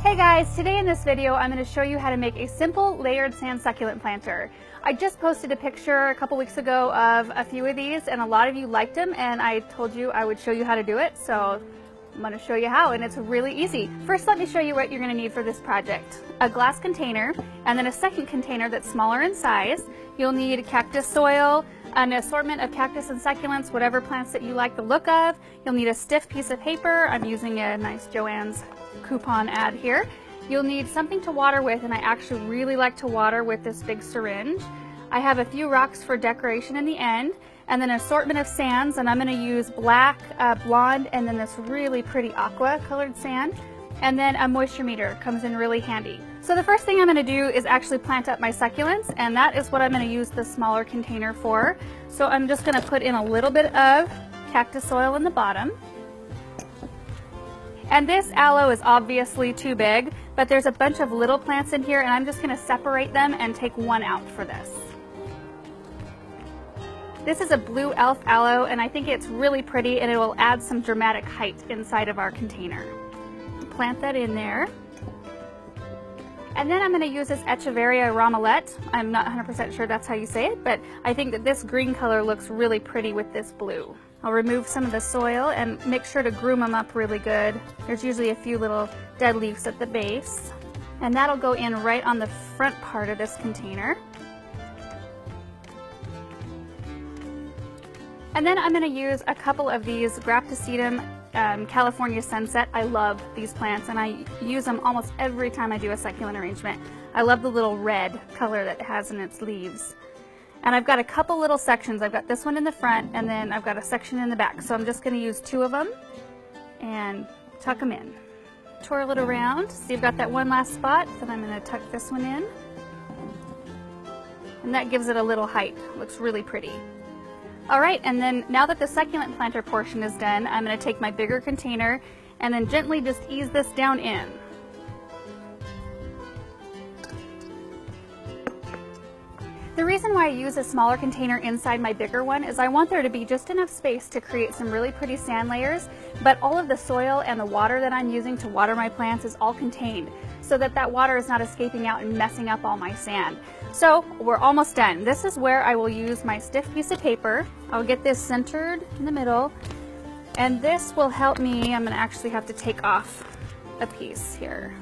Hey guys, today in this video I'm going to show you how to make a simple layered sand succulent planter. I just posted a picture a couple weeks ago of a few of these and a lot of you liked them, and I told you I would show you how to do it, so I'm going to show you how, and it's really easy. First, let me show you what you're going to need for this project. A glass container, and then a second container that's smaller in size. You'll need cactus soil, an assortment of cactus and succulents, whatever plants that you like the look of. You'll need a stiff piece of paper. I'm using a nice Joann's coupon ad here. You'll need something to water with, and I actually really like to water with this big syringe. I have a few rocks for decoration in the end, and then an assortment of sands, and I'm going to use black, blonde, and then this really pretty aqua colored sand. And then a moisture meter comes in really handy. So the first thing I'm going to do is actually plant up my succulents, and that is what I'm going to use the smaller container for. So I'm just going to put in a little bit of cactus soil in the bottom. And this aloe is obviously too big, but there's a bunch of little plants in here, and I'm just going to separate them and take one out for this. This is a blue elf aloe, and I think it's really pretty, and it will add some dramatic height inside of our container. Plant that in there. And then I'm going to use this Echeveria Ramelette. I'm not 100% sure that's how you say it, but I think that this green color looks really pretty with this blue. I'll remove some of the soil and make sure to groom them up really good. There's usually a few little dead leaves at the base. And that'll go in right on the front part of this container. And then I'm going to use a couple of these Graptosetum California Sunset. I love these plants, and I use them almost every time I do a succulent arrangement. I love the little red color that it has in its leaves. And I've got a couple little sections. I've got this one in the front, and then I've got a section in the back. So I'm just going to use two of them and tuck them in. Twirl it around. See, I've got that one last spot. Then I'm going to tuck this one in. And that gives it a little height. Looks really pretty. All right, and then now that the succulent planter portion is done, I'm going to take my bigger container and then gently just ease this down in. The reason why I use a smaller container inside my bigger one is I want there to be just enough space to create some really pretty sand layers, but all of the soil and the water that I'm using to water my plants is all contained, so that that water is not escaping out and messing up all my sand. So we're almost done. This is where I will use my stiff piece of paper. I'll get this centered in the middle, and this will help me. I'm going to actually have to take off a piece here.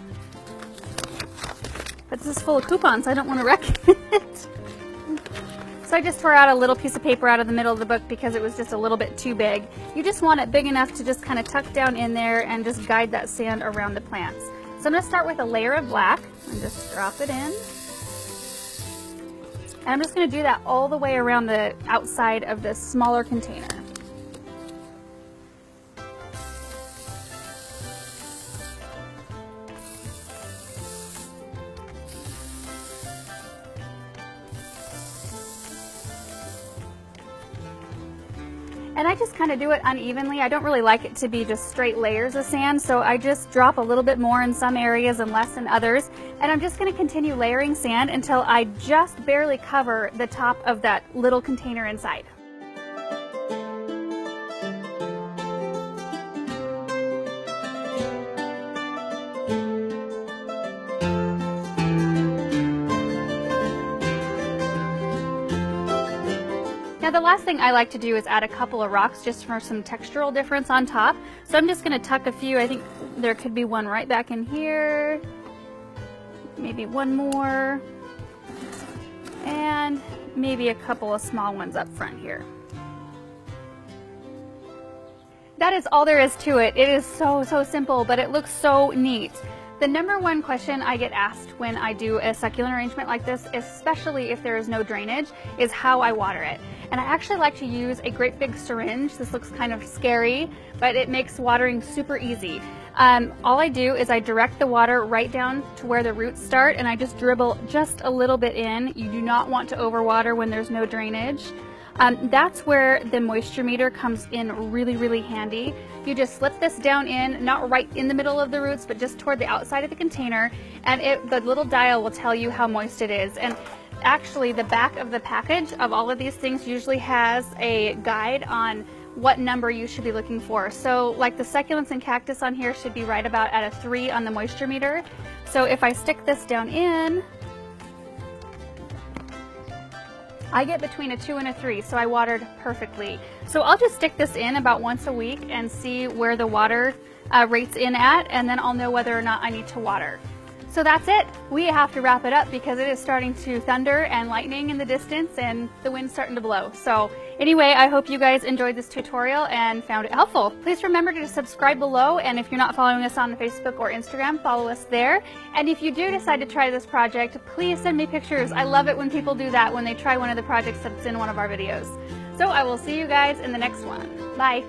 But this is full of coupons, I don't want to wreck it. So I just tore out a little piece of paper out of the middle of the book because it was just a little bit too big. You just want it big enough to just kind of tuck down in there and just guide that sand around the plants. So I'm going to start with a layer of black and just drop it in. And I'm just going to do that all the way around the outside of this smaller container. And I just kind of do it unevenly. I don't really like it to be just straight layers of sand, so I just drop a little bit more in some areas and less in others. And I'm just going to continue layering sand until I just barely cover the top of that little container inside. Now the last thing I like to do is add a couple of rocks just for some textural difference on top. So I'm just going to tuck a few. I think there could be one right back in here. Maybe one more. And maybe a couple of small ones up front here. That is all there is to it. It is so simple, but it looks so neat. The number one question I get asked when I do a succulent arrangement like this, especially if there is no drainage, is how I water it. And I actually like to use a great big syringe. This looks kind of scary, but it makes watering super easy. All I do is I direct the water right down to where the roots start, and I just dribble just a little bit in. You do not want to overwater when there's no drainage. That's where the moisture meter comes in really handy. You just slip this down in, not right in the middle of the roots, but just toward the outside of the container, and the little dial will tell you how moist it is. And actually, the back of the package of all of these things usually has a guide on what number you should be looking for. So like the succulents and cactus on here should be right about at a 3 on the moisture meter. So if I stick this down in, I get between a 2 and a 3, so I watered perfectly. So I'll just stick this in about once a week and see where the water rates in at, and then I'll know whether or not I need to water. So that's it. We have to wrap it up because it is starting to thunder and lightning in the distance and the wind's starting to blow. So anyway, I hope you guys enjoyed this tutorial and found it helpful. Please remember to subscribe below, and if you're not following us on Facebook or Instagram, follow us there. And if you do decide to try this project, please send me pictures. I love it when people do that when they try one of the projects that's in one of our videos. So I will see you guys in the next one. Bye.